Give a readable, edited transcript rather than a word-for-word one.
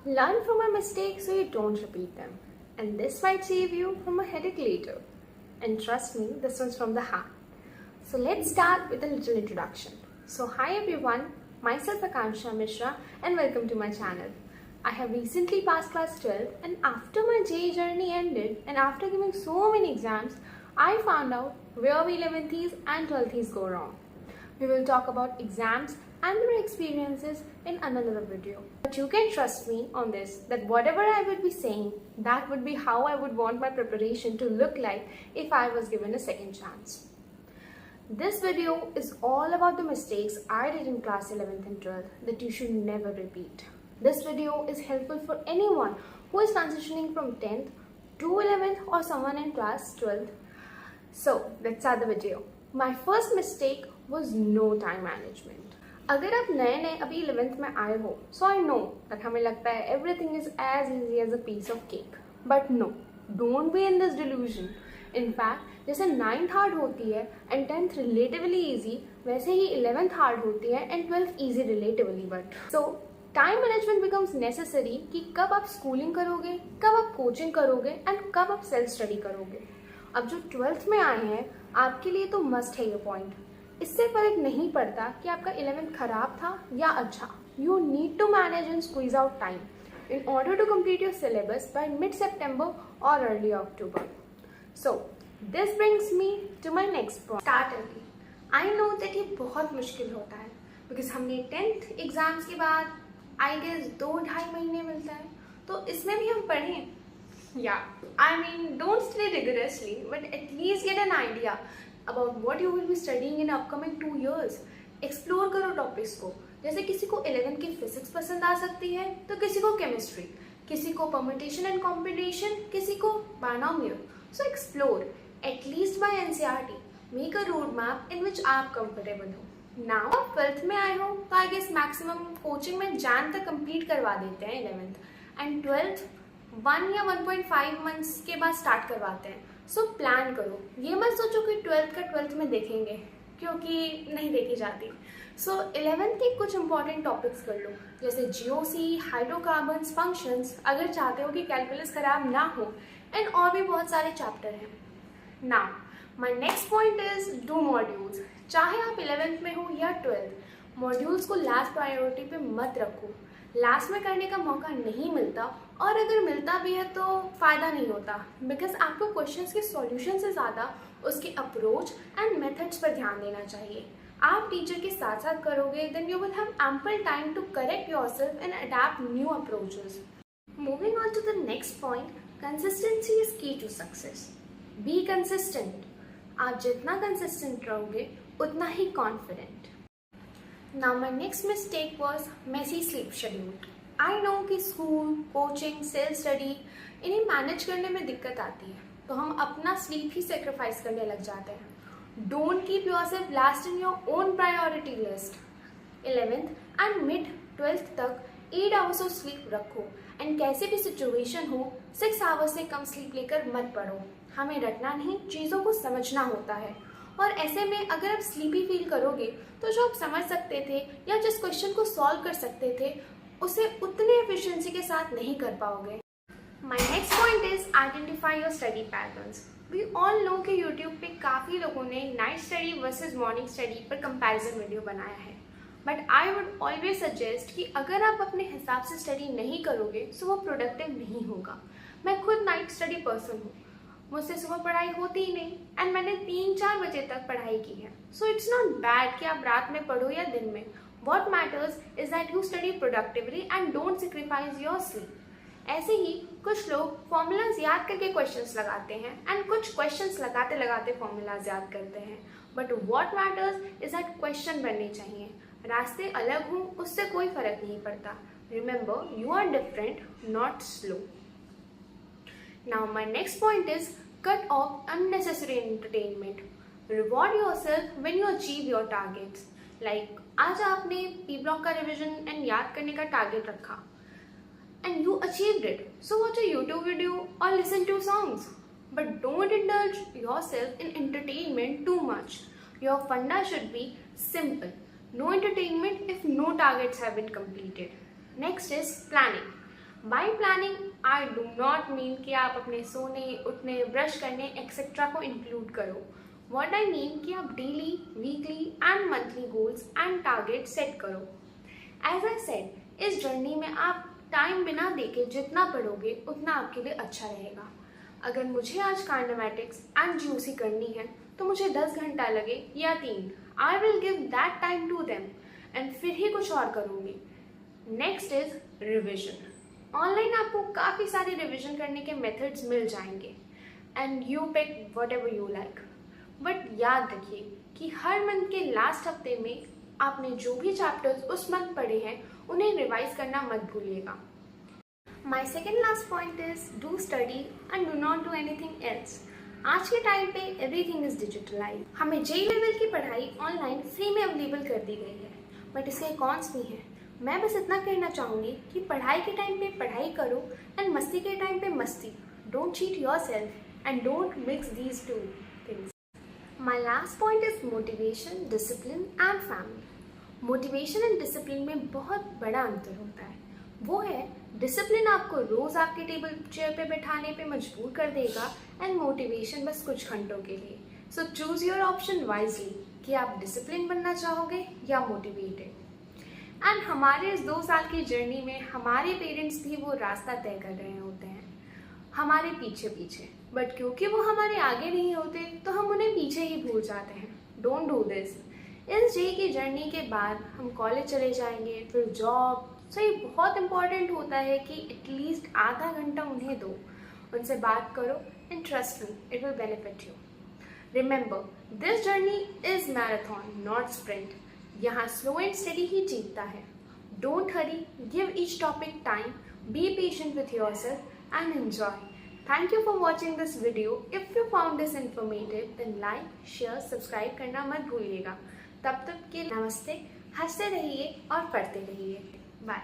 Learn from your mistakes so you don't repeat them. And this might save you from a headache later. And trust me, this one's from the heart. So let's start with a little introduction. So hi everyone, myself Akanksha Mishra and welcome to my channel. I have recently passed class 12 and after my JEE journey ended and after giving so many exams, I found out where we 11th and 12th go wrong. We will talk about exams and their experiences in another video. But you can trust me on this that whatever I would be saying, that would be how I would want my preparation to look like if I was given a second chance. This video is all about the mistakes I did in class 11th and 12th that you should never repeat. This video is helpful for anyone who is transitioning from 10th to 11th or someone in class 12th. So let's start the video. My first mistake was no time management. अगर आप नए अभी 11th में आए हो, so I know that हमें लगता है everything is as easy as a piece of cake. But no, don't be in this delusion. In fact, जैसे 9th hard होती है and 10th relatively easy, वैसे ही 11th hard होती है and 12th easy relatively. But so time management becomes necessary कि कब आप schooling करोगे, कब आप कोचिंग करोगे एंड कब आप सेल्फ स्टडी करोगे. अब जो 12th में आए हैं आपके लिए तो मस्ट है ये पॉइंट. इससे फर्क नहीं पड़ता कि आपका 11th खराब था या अच्छा. You need to manage and squeeze out time in order to complete your syllabus by mid-September or early October. So, this brings me to my next point. Start early. I know that ये बहुत मुश्किल होता है because हमने 10th exams के बाद I guess 2-2.5 महीने मिलता है, तो इसमें भी हम पढ़ें. Yeah, I mean don't study rigorously, but at least get an idea about what you will be studying in upcoming 2 years. Explore करो टॉपिक्स को. जैसे किसी को 11th की फिजिक्स पसंद आ सकती है तो किसी को केमिस्ट्री, किसी को परम्यूटेशन एंड कॉम्बिनेशन, किसी को binomial. So explore at least by NCERT. Make a roadmap in which आप कंफर्टेबल हो. नाउ आप 12th में आए हो तो आई गेस मैक्सिमम कोचिंग में जैन तक कंप्लीट करवा देते हैं 11th एंड 12th 1 या 1.5 मंथ्स के बाद स्टार्ट करवाते हैं. सो प्लान करो. ये मत सोचो कि 12th का 12th में देखेंगे क्योंकि नहीं देखी जाती. सो 11th के कुछ इंपॉर्टेंट टॉपिक्स कर लो जैसे जीओसी, हाइड्रोकार्बन्स, फंक्शंस अगर चाहते हो कि कैलकुलस खराब ना हो, एंड और भी बहुत सारे चैप्टर हैं. Now my next point is do modules. चाहे आप 11th में हो या 12th, मॉड्यूल्स को लास्ट प्रायोरिटी पे मत रखो. लास्ट में करने का मौका नहीं मिलता और अगर मिलता भी है तो फ़ायदा नहीं होता बिकॉज आपको क्वेश्चंस के सॉल्यूशन से ज़्यादा उसके अप्रोच एंड मेथड्स पर ध्यान देना चाहिए. आप टीचर के साथ साथ करोगे then you will have ample time to correct yourself and adapt new approaches. Moving on to the next point, consistency is key to success. Be consistent. आप जितना कंसिस्टेंट रहोगे उतना ही confident. Now my next mistake was messy sleep schedule. I know कि school, coaching, self study इन्हें manage करने में दिक्कत आती है तो हम अपना स्लीप ही सेक्रीफाइस करने लग जाते हैं. Don't keep yourself last in your own priority list. 11th and mid 12th तक 8 आवर्स ऑफ स्लीप रखो एंड कैसे भी सिचुएशन हो 6 आवर्स से कम स्लीप लेकर मत पढ़ो. हमें रटना नहीं, चीज़ों को समझना होता है. और ऐसे में अगर आप स्लीपी फील करोगे तो जो आप समझ सकते थे या जिस क्वेश्चन को सॉल्व कर सकते थे उसे उतने एफिशिएंसी के साथ नहीं कर पाओगे. My next point is identify your study patterns. We all know कि यूट्यूब पे काफ़ी लोगों ने night study versus morning study पर कंपैरिजन वीडियो बनाया है. But I would always suggest कि अगर आप अपने हिसाब से स्टडी नहीं करोगे तो वो प्रोडक्टिव नहीं होगा. मैं खुद नाइट स्टडी पर्सन हूँ. मुझसे सुबह पढ़ाई होती ही नहीं एंड मैंने 3-4 बजे तक पढ़ाई की है. सो इट्स नॉट बैड कि आप रात में पढ़ो या दिन में. What matters is that you study productively and don't sacrifice your sleep. ऐसे ही कुछ लोग फॉर्मूलाज याद करके क्वेश्चंस लगाते हैं एंड कुछ क्वेश्चंस लगाते लगाते फॉर्मूलाज याद करते हैं. But what matters is that question बनने चाहिए. रास्ते अलग हों उससे कोई फर्क नहीं पड़ता. Remember you are different, not slow. Now my next point is cut off unnecessary entertainment. Reward yourself when you achieve your targets. Like आज आपने P block का रिविजन एंड याद करने का टारगेट रखा and you achieved it. So watch a YouTube video or listen to songs. But don't indulge yourself in entertainment too much. Your funda should be simple. No entertainment if no targets have been completed. Next is planning. Bye planning I do not mean कि आप अपने सोने, उठने, brush करने etcetera को include करो. What I mean कि आप daily, weekly and monthly goals and target set करो. एज आई सेड, इस जर्नी में आप टाइम बिना देके जितना पढ़ोगे उतना आपके लिए अच्छा रहेगा. अगर मुझे आज काइनेमैटिक्स एंड जीओसी करनी है तो मुझे 10 घंटा लगे या 3, I will give that time to them and फिर ही कुछ और करूँगी. Next is revision. ऑनलाइन आपको काफ़ी सारे रिविजन करने के मेथड्स मिल जाएंगे and you pick whatever you like. But याद रखिए कि हर मंथ के लास्ट हफ्ते में आपने जो भी चैप्टर्स उस मंथ पढ़े हैं उन्हें रिवाइज करना मत भूलिएगा. My second last point is do study and do not do anything else. आज के टाइम पे एवरीथिंग इज डिजिटलाइज. हमें जेई लेवल की पढ़ाई ऑनलाइन फ्री में अवेलेबल कर दी गई है, बट इसके कॉन्स भी हैं. मैं बस इतना कहना चाहूँगी कि पढ़ाई के टाइम पे पढ़ाई करो एंड मस्ती के टाइम पे मस्ती. Don't cheat yourself and don't mix these two things. My last point is motivation, discipline and family. Motivation and discipline में बहुत बड़ा अंतर होता है. वो है डिसिप्लिन आपको रोज आपके टेबल चेयर पे बैठाने पे मजबूर कर देगा एंड मोटिवेशन बस कुछ घंटों के लिए. So choose your option wisely कि आप डिसिप्लिन बनना चाहोगे या मोटिवेटेड. एंड हमारे इस 2 साल की जर्नी में हमारे पेरेंट्स भी वो रास्ता तय कर रहे होते हैं हमारे पीछे पीछे, बट क्योंकि वो हमारे आगे नहीं होते तो हम उन्हें पीछे ही भूल जाते हैं. Don't do this. इस जेई की जर्नी के बाद हम कॉलेज चले जाएंगे, फिर जॉब. सो ये बहुत इंपॉर्टेंट होता है कि एटलीस्ट आधा घंटा उन्हें दो, उनसे बात करो and trust me, it will benefit you. Remember, this journey is marathon not sprint. यहाँ स्लो एंड स्टडी ही जीतता है. Don't Hari, give each topic time, be patient with yourself and enjoy. Thank you for watching this video. If you found this informative, then like, share, subscribe करना मत भूलिएगा. तब तक के नमस्ते. हंसते रहिए और पढ़ते रहिए. बाय.